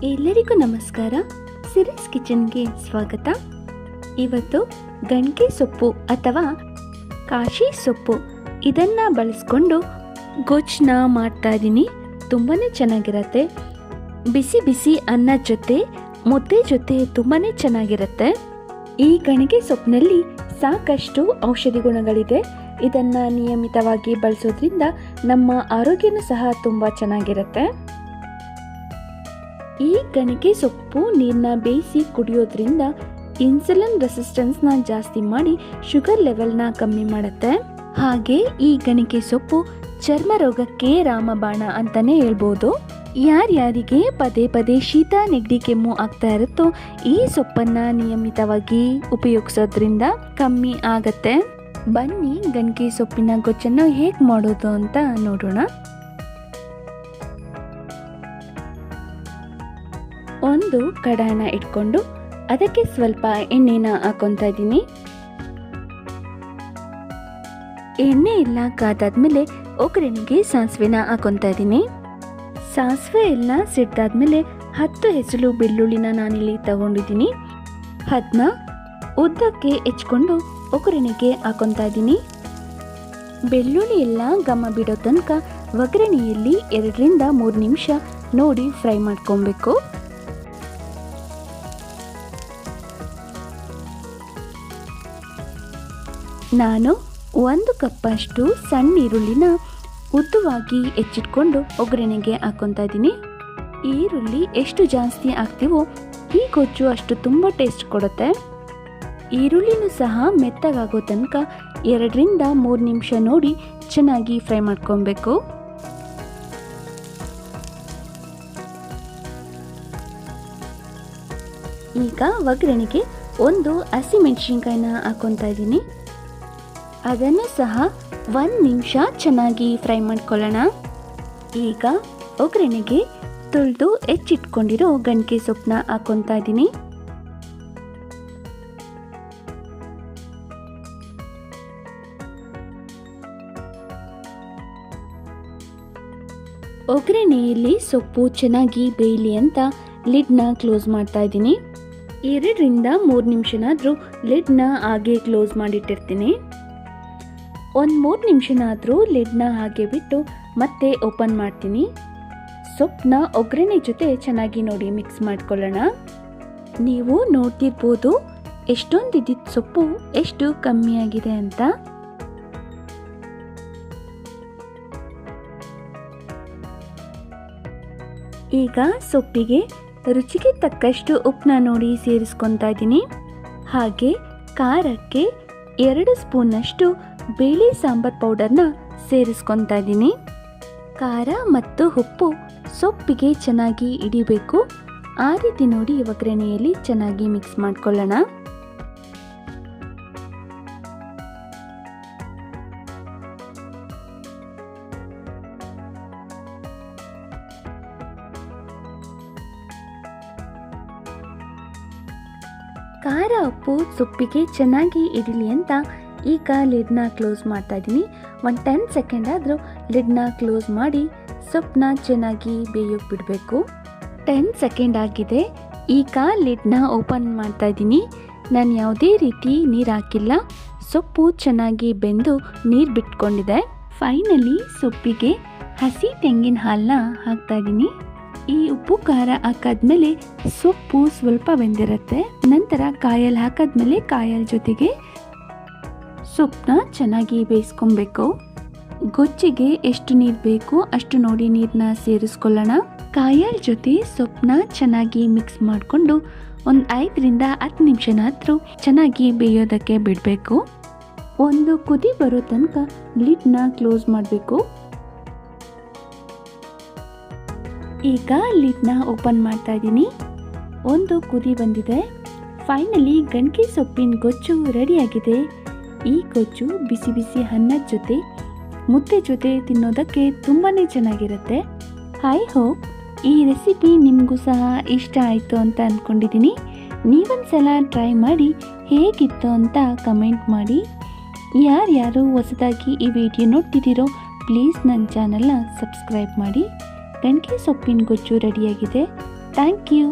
ಎಲ್ಲರಿಗೂ ನಮಸ್ಕಾರ. ಸಿರಿಸ್ ಕಿಚನ್ಗೆ ಸ್ವಾಗತ. ಇವತ್ತು ಗಣಿಕೆ ಸೊಪ್ಪು ಅಥವಾ ಕಾಶಿ ಸೊಪ್ಪು ಇದನ್ನು ಬಳಸ್ಕೊಂಡು ಗೊಜ್ಜನ್ನ ಮಾಡ್ತಾ ಇದ್ದೀನಿ. ತುಂಬಾ ಚೆನ್ನಾಗಿರುತ್ತೆ. ಬಿಸಿ ಬಿಸಿ ಅನ್ನದ ಜೊತೆ ಮುದ್ದೆ ಜೊತೆ ತುಂಬಾ ಚೆನ್ನಾಗಿರುತ್ತೆ. ಈ ಗಣಿಕೆ ಸೊಪ್ಪಿನಲ್ಲಿ ಸಾಕಷ್ಟು ಔಷಧಿ ಗುಣಗಳಿದೆ. ಇದನ್ನು ನಿಯಮಿತವಾಗಿ ಬಳಸೋದ್ರಿಂದ ನಮ್ಮ ಆರೋಗ್ಯನೂ ಸಹ ತುಂಬ ಚೆನ್ನಾಗಿರುತ್ತೆ. ಈ ಗಣಿಕೆ ಸೊಪ್ಪು ನೀರನ್ನ ಬೇಯಿಸಿ ಕುಡಿಯೋದ್ರಿಂದ ಇನ್ಸುಲಿನ್ ರೆಸಿಸ್ಟೆನ್ಸ್ನ ಜಾಸ್ತಿ ಮಾಡಿ ಶುಗರ್ ಲೆವೆಲ್ನ ಕಮ್ಮಿ ಮಾಡುತ್ತೆ. ಹಾಗೆ ಈ ಗಣಿಕೆ ಸೊಪ್ಪು ಚರ್ಮ ರೋಗಕ್ಕೆ ರಾಮಬಾಣ ಅಂತಾನೆ ಹೇಳ್ಬೋದು. ಯಾರ್ಯಾರಿಗೆ ಪದೇ ಪದೇ ಶೀತ ನೆಗಡಿ ಕೆಮ್ಮು ಆಗ್ತಾ ಇರುತ್ತೋ ಈ ಸೊಪ್ಪನ್ನ ನಿಯಮಿತವಾಗಿ ಉಪಯೋಗಿಸೋದ್ರಿಂದ ಕಮ್ಮಿ ಆಗತ್ತೆ. ಬನ್ನಿ ಗಣಿಕೆ ಸೊಪ್ಪಿನ ಗೊಜ್ಜನ್ನು ಹೇಗೆ ಮಾಡೋದು ಅಂತ ನೋಡೋಣ. ಒಂದು ಕಡಾಯಿನ ಇಟ್ಕೊಂಡು ಅದಕ್ಕೆ ಸ್ವಲ್ಪ ಎಣ್ಣೆನ ಹಾಕೊತಾ ಇದ್ದೀನಿ. ಎಣ್ಣೆ ಎಲ್ಲ ಕಾದಾದ್ಮೇಲೆ ಒಗ್ಗರಣೆಗೆ ಸಾಸಿವೆನ ಹಾಕೊತಾ ಇದ್ದೀನಿ. ಸಾಸಿವೆ ಎಲ್ಲ ಸಿಡ್ದಾದ್ಮೇಲೆ 10 ಹೆಸರು ಬೆಳ್ಳುಳ್ಳಿನ ನಾನಿಲ್ಲಿ ತಗೊಂಡಿದ್ದೀನಿ. ಅದನ್ನ ಉದ್ದಕ್ಕೆ ಹೆಚ್ಕೊಂಡು ಒಗ್ಗರಣೆಗೆ ಹಾಕೊತಾ ಇದ್ದೀನಿ. ಬೆಳ್ಳುಳ್ಳಿ ಎಲ್ಲ ಘಮ ಬಿಡೋ ತನಕ ಒಗ್ಗರಣೆಯಲ್ಲಿ 2 ರಿಂದ 3 ನಿಮಿಷ ನೋಡಿ ಫ್ರೈ ಮಾಡ್ಕೊಬೇಕು. ನಾನು 1 ಕಪ್ಪಷ್ಟು ಸಣ್ಣ ಈರುಳ್ಳಿನ ಉದ್ದವಾಗಿ ಹೆಚ್ಚಿಟ್ಕೊಂಡು ಒಗ್ಗರಣೆಗೆ ಹಾಕೊತಾ ಇದ್ದೀನಿ. ಈರುಳ್ಳಿ ಎಷ್ಟು ಜಾಸ್ತಿ ಹಾಕ್ತೀವೋ ಈ ಗೊಜ್ಜು ಅಷ್ಟು ತುಂಬ ಟೇಸ್ಟ್ ಕೊಡುತ್ತೆ. ಈರುಳ್ಳಿನೂ ಸಹ ಮೆತ್ತಗಾಗೋ ತನಕ 2 ರಿಂದ 3 ನಿಮಿಷ ನೋಡಿ ಚೆನ್ನಾಗಿ ಫ್ರೈ ಮಾಡ್ಕೊಬೇಕು. ಈಗ ಒಗ್ಗರಣೆಗೆ 1 ಹಸಿಮೆಣಸಿನ್ಕಾಯಿನ ಹಾಕೊತಾ ಇದ್ದೀನಿ. ಅದನ್ನು ಸಹ 1 ನಿಮಿಷ ಚೆನ್ನಾಗಿ ಫ್ರೈ ಮಾಡ್ಕೊಳ್ಳೋಣ. ಈಗ ಒಗ್ಗರಣೆಗೆ ತೊಳೆದು ಹೆಚ್ಚಿಟ್ಕೊಂಡಿರೋ ಗಣಿಕೆ ಸೊಪ್ಪನ್ನ ಹಾಕೊತಾ ಇದ್ದೀನಿ. ಒಗ್ಗರಣೆಯಲ್ಲಿ ಸೊಪ್ಪು ಚೆನ್ನಾಗಿ ಬೇಯಲಿ ಅಂತ ಲಿಡ್ನ ಕ್ಲೋಸ್ ಮಾಡ್ತಾ ಇದ್ದೀನಿ. 2 ರಿಂದ 3 ನಿಮಿಷನಾದರೂ ಲಿಡ್ನ ಹಾಗೆ ಕ್ಲೋಸ್ ಮಾಡಿಟ್ಟಿರ್ತೀನಿ. 1-3 ನಿಮಿಷನಾದರೂ ಲಿಡ್ನ ಹಾಗೆ ಬಿಟ್ಟು ಮತ್ತೆ ಓಪನ್ ಮಾಡ್ತೀನಿ. ಸೊಪ್ಪನ್ನ ಒಗ್ಗರಣೆ ಜೊತೆ ಚೆನ್ನಾಗಿ ನೋಡಿ ಮಿಕ್ಸ್ ಮಾಡ್ಕೊಳ್ಳೋಣ. ನೀವು ನೋಡ್ತಿರ್ಬೋದು ಎಷ್ಟೊಂದಿದ್ದ ಸೊಪ್ಪು ಎಷ್ಟು ಕಮ್ಮಿಯಾಗಿದೆ ಅಂತ. ಈಗ ಸೊಪ್ಪಿಗೆ ರುಚಿಗೆ ತಕ್ಕಷ್ಟು ಉಪ್ಪನ್ನ ನೋಡಿ ಸೇರಿಸ್ಕೊತಾ ಇದ್ದೀನಿ. ಹಾಗೆ ಖಾರಕ್ಕೆ 2 ಸ್ಪೂನಷ್ಟು ಬೇಳೆ ಸಾಂಬಾರ್ ಪೌಡರ್ನ ಸೇರಿಸ್ಕೊತಾ ಇದ್ದೀನಿ. ಖಾರ ಮತ್ತು ಉಪ್ಪು ಸೊಪ್ಪಿಗೆ ಚೆನ್ನಾಗಿ ಹಿಡಿಬೇಕು. ಆ ರೀತಿ ನೋಡಿ ಒಗ್ಗರಣೆಯಲ್ಲಿ ಚೆನ್ನಾಗಿ ಮಿಕ್ಸ್ ಮಾಡ್ಕೊಳ್ಳೋಣ. ಖಾರ ಉಪ್ಪು ಸೊಪ್ಪಿಗೆ ಚೆನ್ನಾಗಿ ಹಿಡಿಲಿ ಅಂತ ಈಗ ಲಿಡ್ನ ಕ್ಲೋಸ್ ಮಾಡ್ತಾ ಇದ್ದೀನಿ. 10 ಸೆಕೆಂಡ್ ಆದರೂ ಲಿಡ್ನ ಕ್ಲೋಸ್ ಮಾಡಿ ಸೊಪ್ಪನ್ನ ಚೆನ್ನಾಗಿ ಬೇಯೋಕೆ ಬಿಡಬೇಕು. 10 ಸೆಕೆಂಡ್ ಆಗಿದೆ. ಈಗ ಲಿಡ್ನ ಓಪನ್ ಮಾಡ್ತಾ ಇದ್ದೀನಿ. ನಾನು ಯಾವುದೇ ರೀತಿ ನೀರು ಹಾಕಿಲ್ಲ. ಸೊಪ್ಪು ಚೆನ್ನಾಗಿ ಬೆಂದು ನೀರು ಬಿಟ್ಕೊಂಡಿದೆ. ಫೈನಲಿ ಸೊಪ್ಪಿಗೆ ಹಸಿ ತೆಂಗಿನ ಹಾಲನ್ನ ಹಾಕ್ತಾ ಇದ್ದೀನಿ. ಈ ಉಪ್ಪು ಖಾರ ಹಾಕಾದ್ಮೇಲೆ ಸೊಪ್ಪು ಸ್ವಲ್ಪ ಬೆಂದಿರುತ್ತೆ. ನಂತರ ಕಾಯಲ್ಲಿ ಹಾಕಾದ್ಮೇಲೆ ಕಾಯಲ್ ಜೊತೆಗೆ ಸೊಪ್ಪನ್ನ ಚೆನ್ನಾಗಿ ಬೇಯಿಸ್ಕೊಬೇಕು. ಗೊಜ್ಜಿಗೆ ಎಷ್ಟು ನೀರು ಬೇಕು ಅಷ್ಟು ನೋಡಿ ನೀರನ್ನ ಸೇರಿಸ್ಕೊಳ್ಳೋಣ. ಕಾಯಲ್ ಜೊತೆ ಸೊಪ್ಪನ್ನ ಚೆನ್ನಾಗಿ ಮಿಕ್ಸ್ ಮಾಡಿಕೊಂಡು 5 ರಿಂದ 10 ನಿಮಿಷನಾದರೂ ಚೆನ್ನಾಗಿ ಬೇಯೋದಕ್ಕೆ ಬಿಡಬೇಕು. 1 ಕುದಿ ಬರೋ ತನಕ ಲಿಡ್ನ ಕ್ಲೋಸ್ ಮಾಡಬೇಕು. ಈಗ ಲಿಡ್ನ ಓಪನ್ ಮಾಡ್ತಾ ಇದ್ದೀನಿ. 1 ಕುದಿ ಬಂದಿದೆ. ಫೈನಲಿ ಗಣಿಕೆ ಸೊಪ್ಪಿನ ಗೊಜ್ಜು ರೆಡಿಯಾಗಿದೆ. ಈ ಗೊಜ್ಜು ಬಿಸಿ ಬಿಸಿ ಅನ್ನದ ಜೊತೆ ಮುದ್ದೆ ಜೊತೆ ತಿನ್ನೋದಕ್ಕೆ ತುಂಬಾ ಚೆನ್ನಾಗಿರುತ್ತೆ. ಐ ಹೋಪ್ ಈ ರೆಸಿಪಿ ನಿಮಗೂ ಸಹ ಇಷ್ಟ ಆಯಿತು ಅಂತ ಅಂದ್ಕೊಂಡಿದ್ದೀನಿ. ನೀವೊಂದ್ಸಲ ಟ್ರೈ ಮಾಡಿ ಹೇಗಿತ್ತು ಅಂತ ಕಮೆಂಟ್ ಮಾಡಿ. ಯಾರ್ಯಾರು ಹೊಸದಾಗಿ ಈ ವಿಡಿಯೋ ನೋಡ್ತಿದ್ದೀರೋ ಪ್ಲೀಸ್ ನನ್ನ ಚಾನಲ್ನ ಸಬ್ಸ್ಕ್ರೈಬ್ ಮಾಡಿ. ಗಣಿಕೆ ಸೊಪ್ಪಿನ ಗೊಜ್ಜು ರೆಡಿಯಾಗಿದೆ. Thank you.